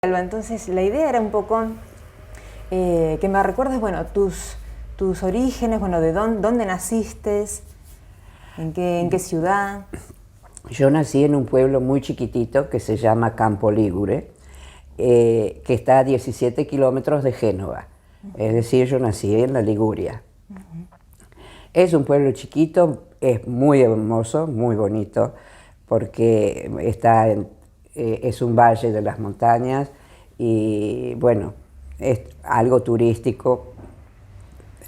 Alba, entonces la idea era un poco que me recuerdes, bueno, tus orígenes, bueno, de dónde naciste, en qué ciudad. Yo nací en un pueblo muy chiquitito que se llama Campo Ligure, que está a 17 kilómetros de Génova. Es decir, yo nací en la Liguria. Es un pueblo chiquito, es muy hermoso, muy bonito, porque es un valle de las montañas y, bueno, es algo turístico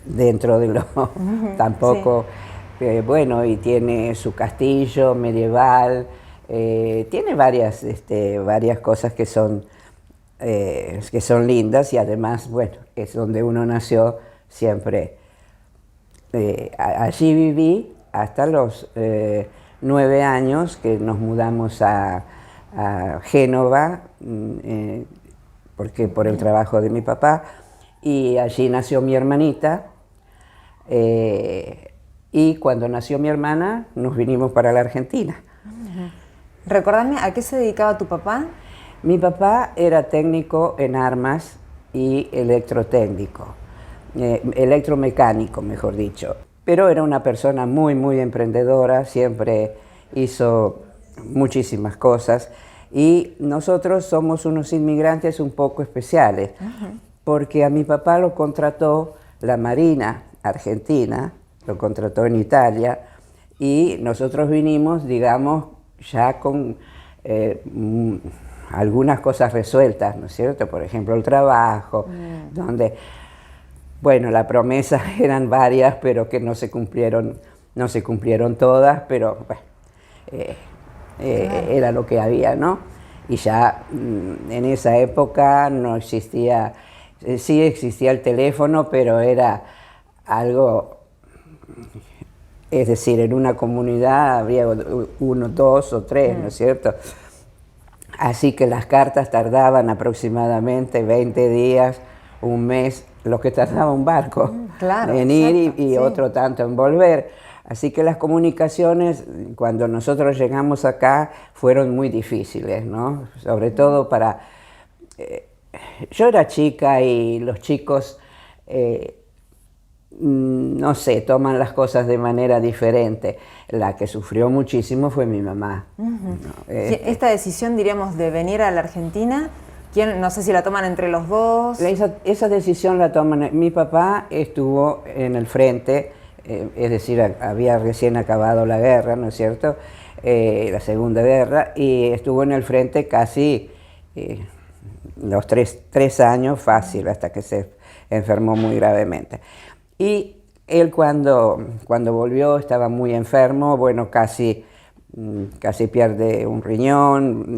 dentro de lo tampoco, bueno, y tiene su castillo medieval, tiene varias cosas que son lindas y además, bueno, es donde uno nació siempre. Allí viví hasta los 9 años que nos mudamos a Génova, porque por el trabajo de mi papá, y allí nació mi hermanita, y cuando nació mi hermana nos vinimos para la Argentina. Recordame, ¿a qué se dedicaba tu papá? Mi papá era técnico en armas y electrotécnico, electromecánico, mejor dicho. Pero era una persona muy, muy emprendedora, siempre hizo muchísimas cosas. Y nosotros somos unos inmigrantes un poco especiales, porque a mi papá lo contrató la Marina Argentina, lo contrató en Italia, y nosotros vinimos, digamos, ya con algunas cosas resueltas, ¿no es cierto? Por ejemplo, el trabajo, donde, bueno, las promesas eran varias, pero que no se cumplieron todas, pero bueno, era lo que había, ¿no? Y ya en esa época no existía, sí existía el teléfono, pero era algo, es decir, en una comunidad había uno, dos o tres, ¿no es cierto? Así que las cartas tardaban aproximadamente 20 días, un mes, lo que tardaba un barco Claro, en ir y sí. otro tanto en volver. Así que las comunicaciones, cuando nosotros llegamos acá, fueron muy difíciles, ¿no? Sobre todo para... yo era chica y los chicos, no sé, toman las cosas de manera diferente. La que sufrió muchísimo fue mi mamá. ¿No? Esta decisión, diríamos, de venir a la Argentina, no sé si la toman entre los dos. Esa decisión la toman... Mi papá estuvo en el frente, es decir, había recién acabado la guerra, ¿no es cierto? La Segunda Guerra, y estuvo en el frente casi los tres años fácil, hasta que se enfermó muy gravemente. Y él cuando volvió estaba muy enfermo, bueno, casi pierde un riñón,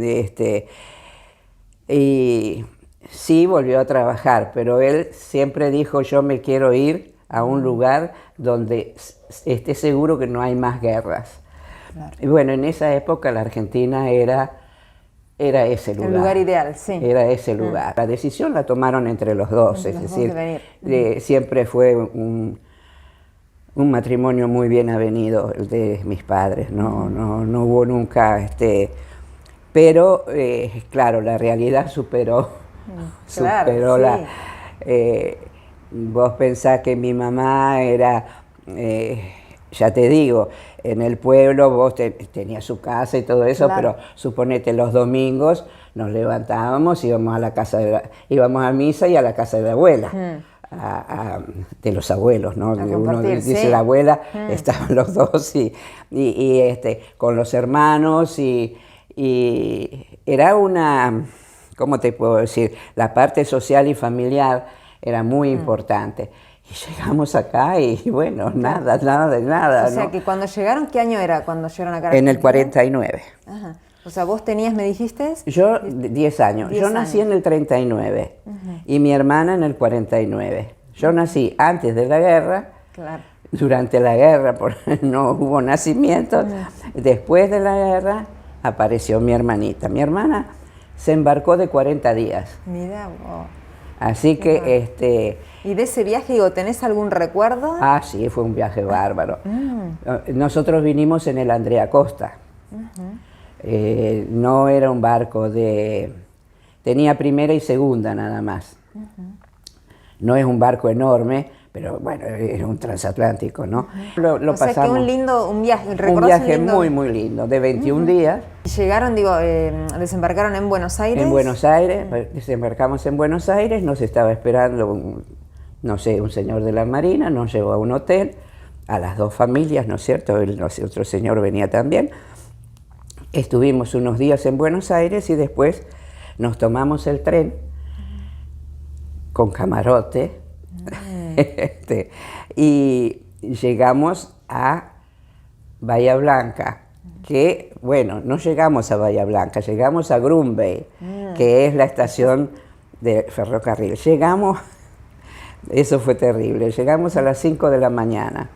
y sí volvió a trabajar, pero él siempre dijo: yo me quiero ir a un lugar donde esté seguro que no hay más guerras. Claro. Y bueno, en esa época la Argentina era ese lugar. El lugar ideal, sí. Era ese lugar. La decisión la tomaron entre los dos, es decir, siempre fue un matrimonio muy bien avenido el de mis padres, no hubo nunca, pero claro, la realidad superó claro, vos pensás que mi mamá era, ya te digo, en el pueblo vos tenías su casa y todo eso, pero suponete los domingos nos levantábamos, íbamos íbamos a misa y a la casa de la abuela. De los abuelos, ¿no? Uno dice la abuela, estaban los dos y con los hermanos y era una, ¿cómo te puedo decir? La parte social y familiar era muy importante. Y llegamos acá y bueno, nada. O sea, que cuando llegaron, ¿qué año era cuando llegaron acá? En el 49. Ajá. O sea, vos tenías, me dijiste... Yo 10 años. Yo nací en el 39 y mi hermana en el 49. Yo nací antes de la guerra, durante la guerra no hubo nacimientos. Después de la guerra apareció mi hermanita. Mi hermana se embarcó de 40 días. Mirá vos. Así que... ¿Y de ese viaje, digo, tenés algún recuerdo? Ah, sí, fue un viaje bárbaro. Nosotros vinimos en el Andrea Costa. No era un barco tenía primera y segunda nada más. No es un barco enorme, pero bueno, es un transatlántico, ¿no? Lo O sea, pasamos. que un viaje, Un ¿recordás viaje lindo? muy, muy lindo, de 21 días. Llegaron, digo, desembarcaron en Buenos Aires. En Buenos Aires, desembarcamos en Buenos Aires, nos estaba esperando, no sé, un señor de la Marina, nos llevó a un hotel, a las dos familias, ¿no es cierto? Otro señor venía también. Estuvimos unos días en Buenos Aires y después nos tomamos el tren con camarote y llegamos a Bahía Blanca, que, bueno, no llegamos a Bahía Blanca, llegamos a Grunwald, que es la estación de ferrocarril. Llegamos, eso fue terrible, llegamos a las 5 de la mañana,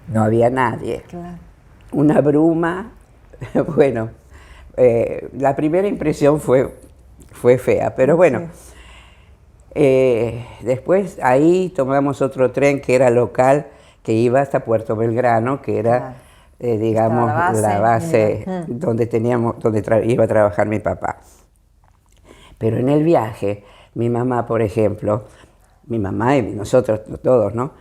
no había nadie, Claro. una bruma, bueno, la primera impresión fue fea, pero bueno. Después ahí tomamos otro tren que era local, que iba hasta Puerto Belgrano, que era, digamos, la base donde iba a trabajar mi papá. Pero en el viaje, mi mamá, por ejemplo, mi mamá y nosotros todos, ¿no?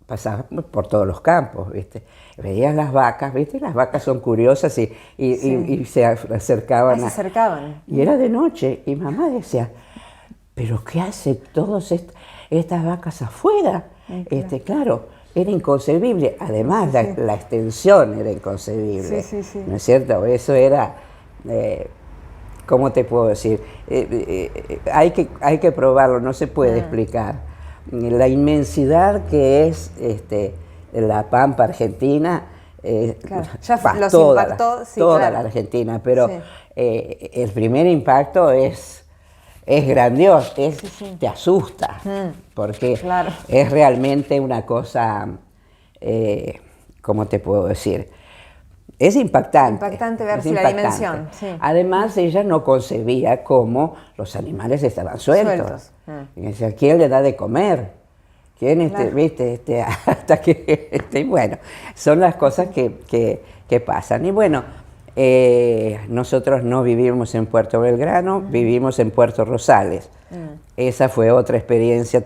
Pasábamos por todos los campos, ¿viste? Veías las vacas, ¿viste? Las vacas son curiosas y se acercaban. Se acercaban. Y era de noche, y mamá decía, ¿pero qué hacen todas estas vacas afuera? Claro, era inconcebible. Además, la extensión era inconcebible. ¿No es cierto? Eso era, ¿cómo te puedo decir? Hay que probarlo, no se puede explicar. La inmensidad que es la Pampa Argentina, claro. Ya los impactó, toda la Argentina, pero el primer impacto es grandioso, te asusta, porque es realmente una cosa, ¿cómo te puedo decir? Es impactante. Impactante ver la dimensión. Sí. Además, ella no concebía cómo los animales estaban sueltos. Y decía, ¿quién le da de comer? ¿Quién viste? Hasta que, bueno, son las cosas que pasan. Y bueno, nosotros no vivimos en Puerto Belgrano, vivimos en Puerto Rosales. Esa fue otra experiencia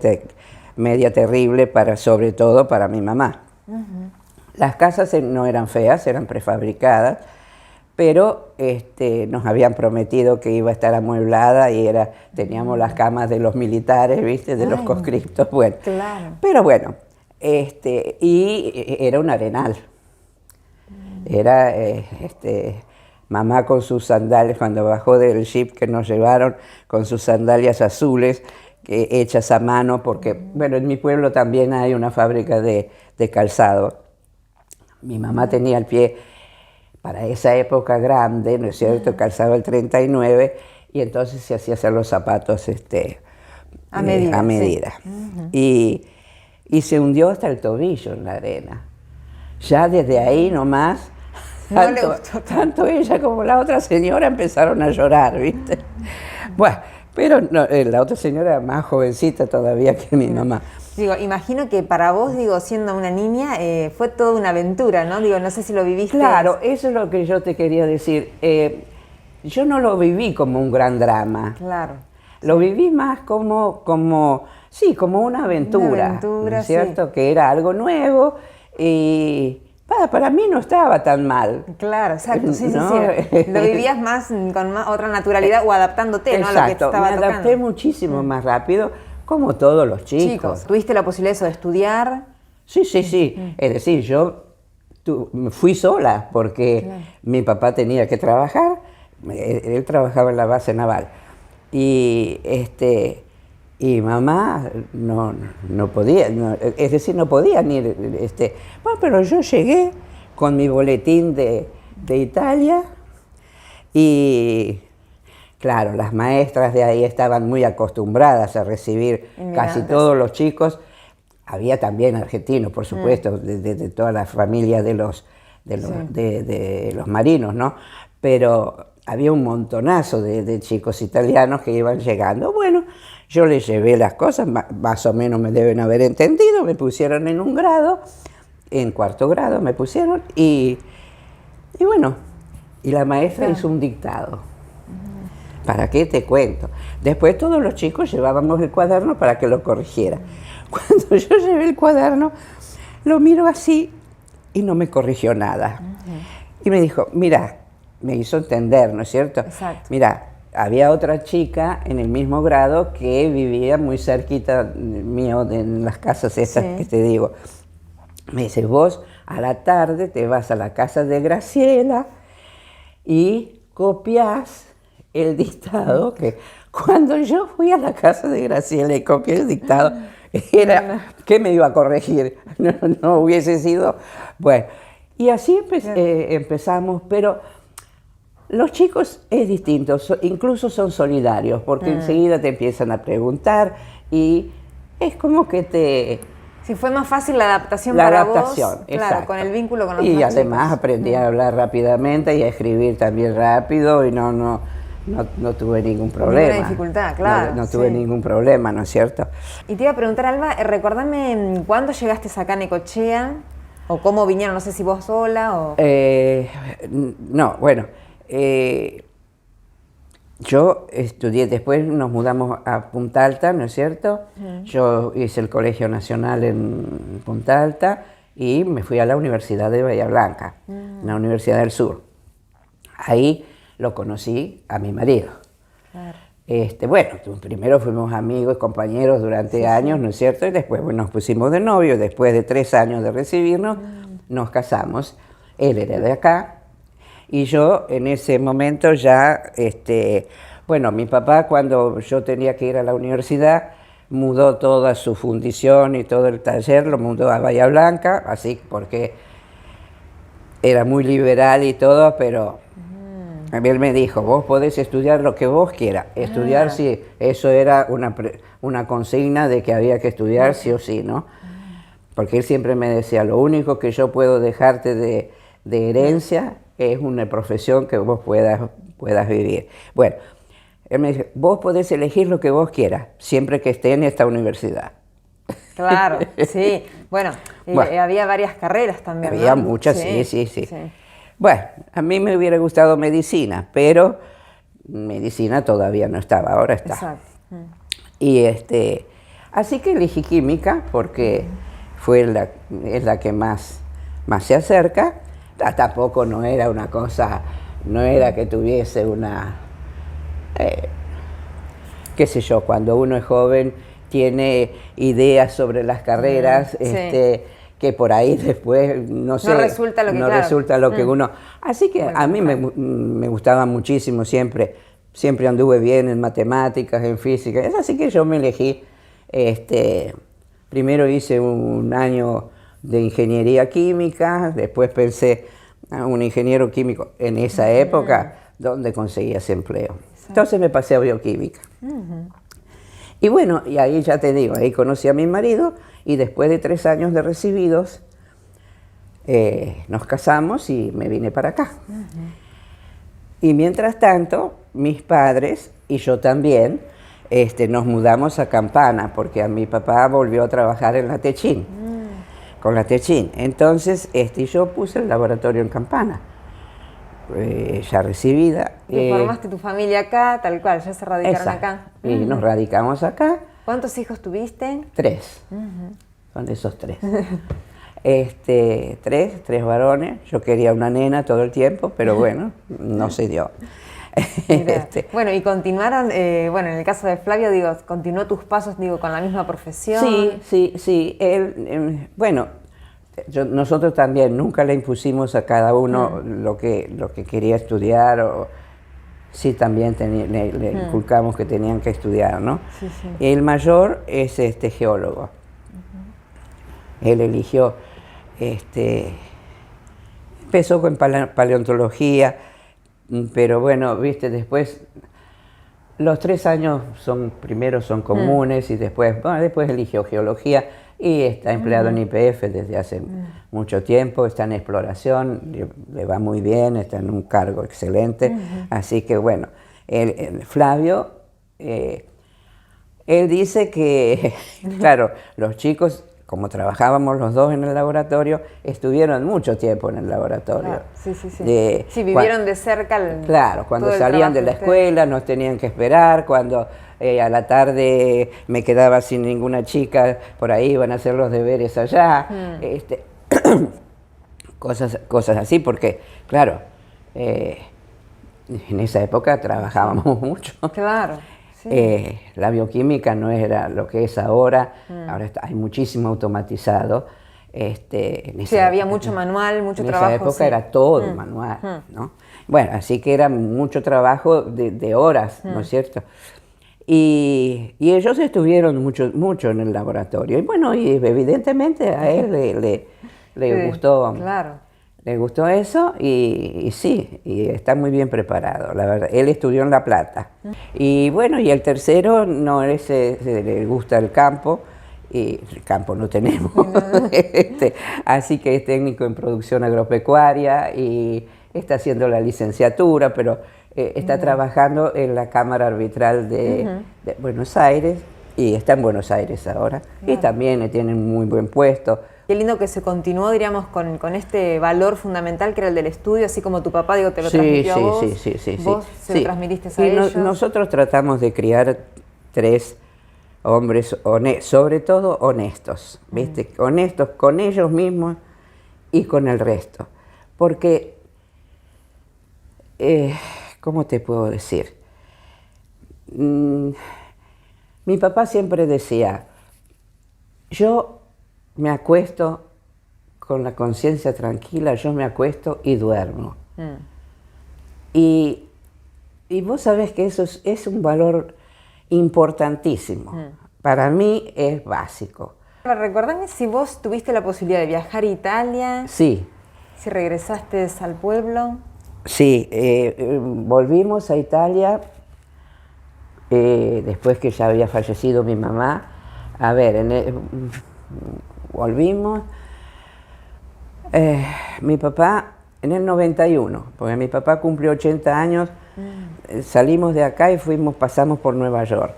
media terrible, sobre todo para mi mamá. Las casas no eran feas, eran prefabricadas, pero nos habían prometido que iba a estar amueblada y teníamos las camas de los militares, ¿viste? De los conscriptos, bueno. Claro. Pero bueno, y era un arenal. Era mamá con sus sandalias, cuando bajó del jeep que nos llevaron, con sus sandalias azules, hechas a mano, porque, bueno, en mi pueblo también hay una fábrica de calzado. Mi mamá tenía el pie, para esa época, grande, ¿no es cierto? Calzaba el 39, y entonces se hacía hacer los zapatos a medida. Sí. Y se hundió hasta el tobillo en la arena. Ya desde ahí nomás, tanto ella como la otra señora empezaron a llorar, ¿viste? Bueno, pero no, la otra señora era más jovencita todavía que mi mamá. Digo, imagino que para vos, digo, siendo una niña, fue toda una aventura, ¿no? Digo, no sé si lo viviste. Claro, eso es lo que yo te quería decir. Yo no lo viví como un gran drama. Claro. Lo viví más como una aventura. Una aventura, ¿no es cierto? Sí. Que era algo nuevo y para mí no estaba tan mal. Claro, exacto, sí. Lo vivías más con otra naturalidad o adaptándote, ¿no? A lo que te estaba tocando. Me adapté muchísimo más rápido, como todos los chicos. ¿Tuviste la posibilidad de estudiar? Sí. Es decir, yo fui sola porque mi papá tenía que trabajar, él trabajaba en la base naval. Y mamá no podía, es decir, no podía ni bueno, pero yo llegué con mi boletín de Italia y claro, las maestras de ahí estaban muy acostumbradas a recibir casi todos los chicos. Había también argentinos, por supuesto, de toda la familia de los marinos, ¿no? Pero había un montonazo de chicos italianos que iban llegando. Bueno, yo les llevé las cosas, más o menos me deben haber entendido, me pusieron en un grado, en cuarto grado me pusieron, y bueno, y la maestra hizo un dictado. ¿Para qué te cuento? Después todos los chicos llevábamos el cuaderno para que lo corrigiera. Cuando yo llevé el cuaderno, lo miro así y no me corrigió nada. Y me dijo, mira, me hizo entender, ¿no es cierto? Exacto. Mira, había otra chica en el mismo grado que vivía muy cerquita mío, en las casas estas que te digo. Me dice, vos a la tarde te vas a la casa de Graciela y copias el dictado, que cuando yo fui a la casa de Graciela y copié el dictado, era, ¿qué me iba a corregir? No hubiese sido, bueno, y así empezamos, pero los chicos es distinto, incluso son solidarios, porque enseguida te empiezan a preguntar y es como que te... Si fue más fácil la adaptación la para adaptación, vos, exacto. Claro, con el vínculo con los y demás además chicos. aprendí a hablar rápidamente y a escribir también rápido y no tuve ningún problema. Ninguna dificultad, claro. No tuve ningún problema, ¿no es cierto? Y te iba a preguntar, Alba, recordame, ¿cuándo llegaste acá a Necochea? ¿O cómo vinieron? No sé si vos sola o... No, bueno, yo estudié, después nos mudamos a Punta Alta, ¿no es cierto? Yo hice el Colegio Nacional en Punta Alta y me fui a la Universidad de Bahía Blanca, la Universidad del Sur. Ahí lo conocí a mi marido. Claro. Bueno, primero fuimos amigos, compañeros durante años, ¿no es cierto? Y después nos pusimos de novios, después de 3 años de recibirnos, nos casamos. Él era de acá. Y yo en ese momento ya, bueno, mi papá cuando yo tenía que ir a la universidad, mudó toda su fundición y todo el taller, lo mudó a Bahía Blanca, así porque era muy liberal y todo, pero a mí él me dijo, vos podés estudiar lo que vos quieras. Estudiar sí, eso era una consigna de que había que estudiar sí o sí, ¿no? Porque él siempre me decía, lo único que yo puedo dejarte de herencia es una profesión que vos puedas vivir. Bueno, él me dice, vos podés elegir lo que vos quieras, siempre que esté en esta universidad. Claro, sí. Bueno, había varias carreras también, Había ¿no? muchas, sí. Bueno, a mí me hubiera gustado medicina, pero medicina todavía no estaba, ahora está. Exacto. Y así que elegí química porque es la que más se acerca. Tampoco no era una cosa, no era que tuviese una, qué sé yo, cuando uno es joven tiene ideas sobre las carreras, que por ahí después, no sé, resulta lo que, uno... Así que a mí me gustaba muchísimo siempre anduve bien en matemáticas, en física, así que yo me elegí, primero hice un año de ingeniería química, después pensé, un ingeniero químico en esa época, ¿dónde conseguías empleo? Entonces me pasé a bioquímica. Y bueno, y ahí ya te digo, ahí conocí a mi marido y después de 3 años de recibidos, nos casamos y me vine para acá. Y mientras tanto, mis padres y yo también, nos mudamos a Campana, porque a mi papá volvió a trabajar en la Techín, con la Techín. Entonces, yo puse el laboratorio en Campana, ya recibida. ¿Y formaste tu familia acá, tal cual, ya se radicaron acá? Y nos radicamos acá. ¿Cuántos hijos tuviste? 3, son esos 3. 3 varones, yo quería una nena todo el tiempo, pero bueno, no se dio. Bueno, y continuaron, bueno, en el caso de Flavio, digo, continuó tus pasos, digo, con la misma profesión. Sí, él, bueno, nosotros también nunca le impusimos a cada uno lo que quería estudiar, sí también le inculcamos que tenían que estudiar, ¿no? Sí. El mayor es geólogo. Él eligió, empezó con paleontología, pero bueno, viste, después los 3 años primero son comunes y después eligió geología y está empleado en YPF desde hace mucho tiempo, está en exploración, le va muy bien, está en un cargo excelente, así que bueno, Flavio, él dice que, claro, los chicos como trabajábamos los dos en el laboratorio, estuvieron mucho tiempo en el laboratorio. Claro, sí, sí, sí. Sí, vivieron de cerca claro, cuando salían de la escuela nos tenían que esperar, cuando a la tarde me quedaba sin ninguna chica, por ahí iban a hacer los deberes allá, cosas así, porque, claro, en esa época trabajábamos mucho. Claro. Sí. La bioquímica no era lo que es ahora, ahora hay muchísimo automatizado. Sí, había mucho manual, mucho trabajo. En esa época era todo manual, ¿no? Bueno, así que era mucho trabajo de horas, ¿no es cierto? Y ellos estuvieron mucho en el laboratorio. Y bueno, y evidentemente a él le gustó. Claro. Le gustó eso y sí, y está muy bien preparado, la verdad. Él estudió en La Plata. Y bueno, y el tercero, no, ese le gusta el campo, y el campo no tenemos. Así que es técnico en producción agropecuaria y está haciendo la licenciatura, pero está trabajando en la Cámara Arbitral de Buenos Aires, y está en Buenos Aires ahora. Y también tiene un muy buen puesto. Qué lindo que se continuó, diríamos, con este valor fundamental que era el del estudio, así como tu papá, digo, te lo transmitió a vos. Sí. Vos se lo transmitiste a ellos. Nosotros tratamos de criar 3 hombres, sobre todo honestos, ¿viste? Honestos con ellos mismos y con el resto. Porque, ¿cómo te puedo decir? Mi papá siempre decía, yo me acuesto con la conciencia tranquila, yo me acuesto y duermo. Y vos sabés que eso es un valor importantísimo. Para mí es básico. Recordame si vos tuviste la posibilidad de viajar a Italia. Sí. Si regresaste al pueblo. Sí, volvimos a Italia después que ya había fallecido mi mamá. A ver, volvimos. Mi papá en el 91, porque mi papá cumplió 80 años, salimos de acá y pasamos por Nueva York.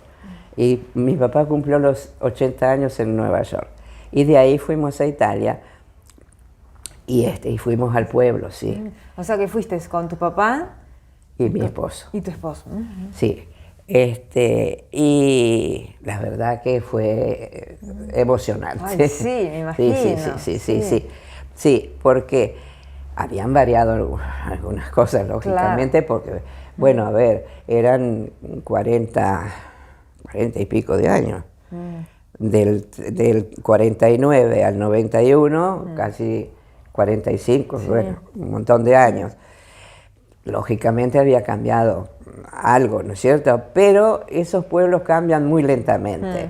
Y mi papá cumplió los 80 años en Nueva York. Y de ahí fuimos a Italia y fuimos al pueblo, sí. O sea que fuiste con tu papá y mi esposo. Y tu esposo. Sí. Y la verdad que fue emocionante. Ay, sí, me imagino. Sí, porque habían variado algunas cosas, lógicamente, porque, bueno, a ver, eran 40 y pico de años. Del 49 al 91, casi 45, bueno, un montón de años. Lógicamente había cambiado algo, ¿no es cierto? Pero esos pueblos cambian muy lentamente.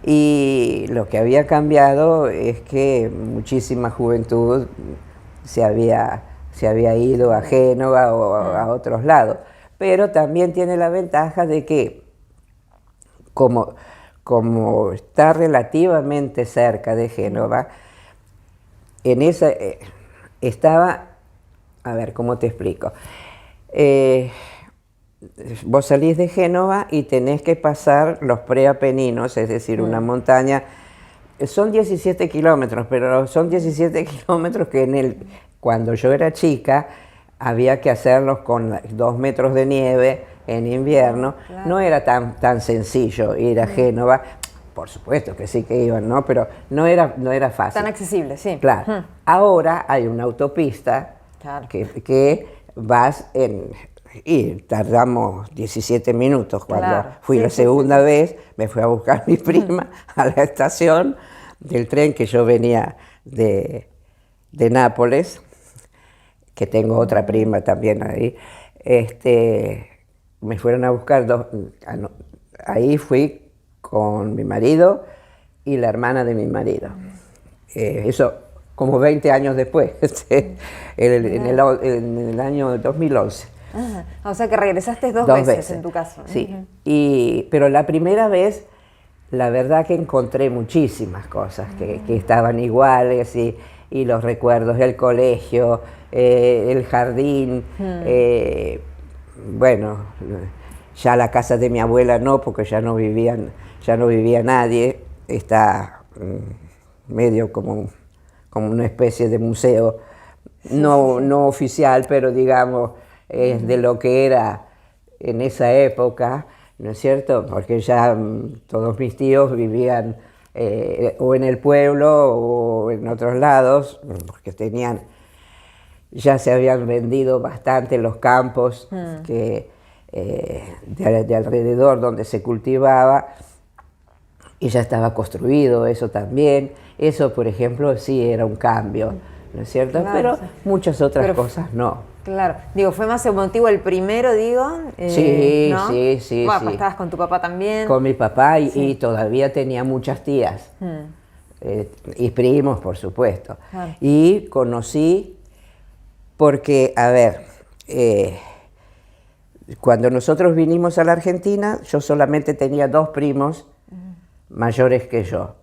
Y lo que había cambiado es que muchísima juventud se había ido a Génova o a otros lados. Pero también tiene la ventaja de que, como está relativamente cerca de Génova, estaba, a ver, ¿cómo te explico? Vos salís de Génova y tenés que pasar los preapeninos, es decir, una montaña. Son 17 kilómetros, pero son 17 kilómetros que cuando yo era chica había que hacerlos con 2 metros de nieve en invierno. Claro. No era tan sencillo ir a Génova. Por supuesto que sí que iban, ¿no? Pero no era fácil. Tan accesible, sí. Claro. Ahora hay una autopista que vas y tardamos 17 minutos. Cuando fui la segunda vez, me fui a buscar a mi prima a la estación del tren, que yo venía de Nápoles, que tengo otra prima también ahí. Me fueron a buscar ahí fui con mi marido y la hermana de mi marido. Eso como 20 años después, en el año 2011. O sea que regresaste dos veces en tu caso. Sí, pero la primera vez, la verdad que encontré muchísimas cosas que estaban iguales, y los recuerdos del colegio, el jardín, bueno, ya la casa de mi abuela no, porque ya no vivía nadie, está medio como una especie de museo, no oficial, pero digamos, es de lo que era en esa época, ¿no es cierto? Porque ya todos mis tíos vivían o en el pueblo o en otros lados, porque ya se habían vendido bastante los campos de alrededor donde se cultivaba, y ya estaba construido eso también. Eso, por ejemplo, sí era un cambio, ¿no es cierto? Claro, pero sí. muchas otras cosas no. Claro, digo, fue más emotivo el primero, digo. Sí, ¿no? sí. Bueno, pues estabas con tu papá también. Con mi papá y todavía tenía muchas tías. Y primos, por supuesto. Claro. Y conocí, porque, a ver, cuando nosotros vinimos a la Argentina, yo solamente tenía 2 primos mayores que yo.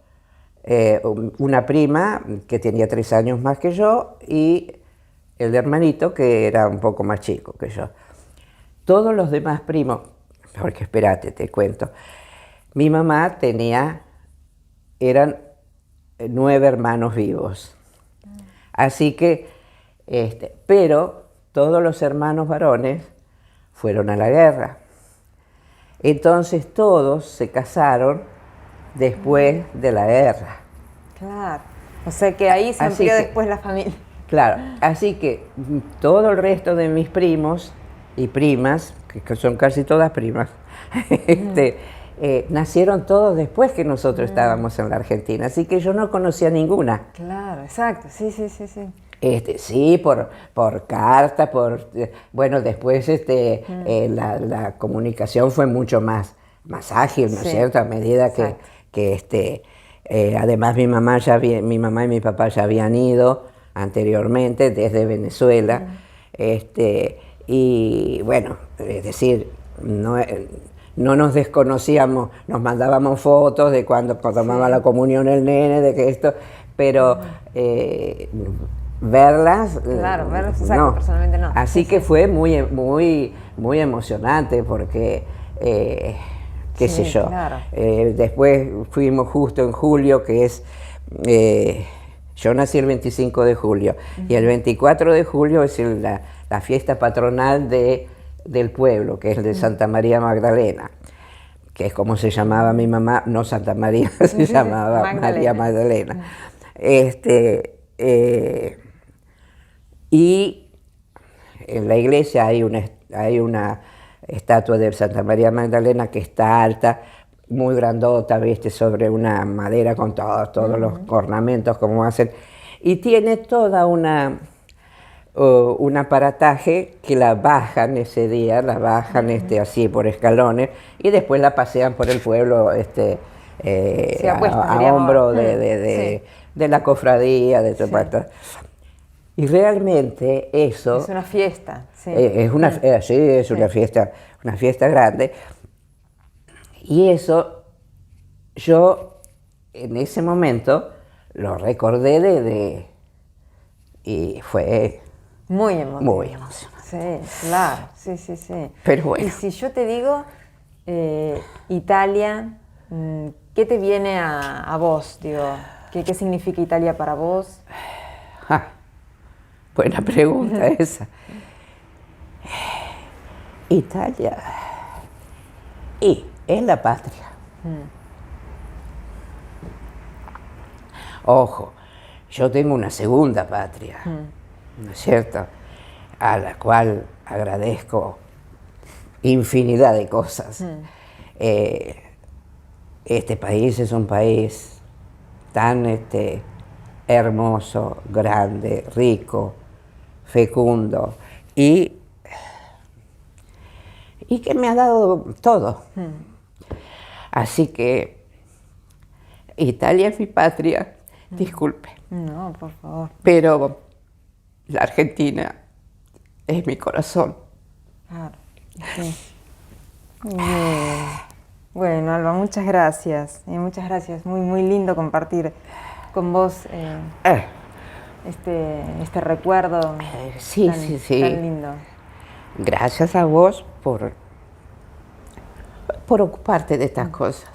Una prima que tenía 3 años más que yo y el hermanito que era un poco más chico que yo. Todos los demás primos, porque espérate, te cuento, mi mamá eran 9 hermanos vivos. Así que, pero todos los hermanos varones fueron a la guerra. Entonces todos se casaron después de la guerra. Claro, o sea que ahí se amplió después la familia. Claro, así que todo el resto de mis primos y primas, que son casi todas primas, nacieron todos después que nosotros estábamos en la Argentina, así que yo no conocía ninguna. Claro, exacto, sí. Sí, por carta, bueno, después la comunicación fue mucho más ágil, ¿no es cierto? A medida que además mi mamá y mi papá ya habían ido anteriormente desde Venezuela, y bueno, es decir, no nos desconocíamos, nos mandábamos fotos de cuando tomaba la comunión el nene, de que esto, pero verlas, claro, verlas, exacto, no. Personalmente no. Así que fue muy emocionante porque, qué sé yo, claro. Después fuimos justo en julio, que es, yo nací el 25 de julio, y el 24 de julio es la fiesta patronal del pueblo, que es de Santa María Magdalena, que es como se llamaba mi mamá, no Santa María, se llamaba María Magdalena. Y en la iglesia hay una estatua de Santa María Magdalena que está alta, muy grandota, ¿viste? Sobre una madera con todos los ornamentos como hacen, y tiene toda un aparataje que la bajan ese día, así por escalones, y después la pasean por el pueblo a hombro de la cofradía, de todo esto. Y realmente eso... Es una fiesta, sí. Es una fiesta grande. Y eso yo en ese momento lo recordé y fue muy emocionante. Muy emocionante. Sí, claro, sí. Pero bueno. Y si yo te digo Italia, ¿qué te viene a vos? Digo, ¿qué significa Italia para vos? Buena pregunta esa. Italia. Y es la patria. Ojo, yo tengo una segunda patria, ¿no es cierto? A la cual agradezco infinidad de cosas. Este país es un país tan hermoso, grande, rico, fecundo y que me ha dado todo. Así que Italia es mi patria, disculpe. No, por favor. Pero la Argentina es mi corazón. Claro, sí. Bien. Bueno, Alba, muchas gracias. Muchas gracias. Muy lindo compartir con vos este recuerdo tan lindo. Gracias a vos por ocuparte de estas cosas.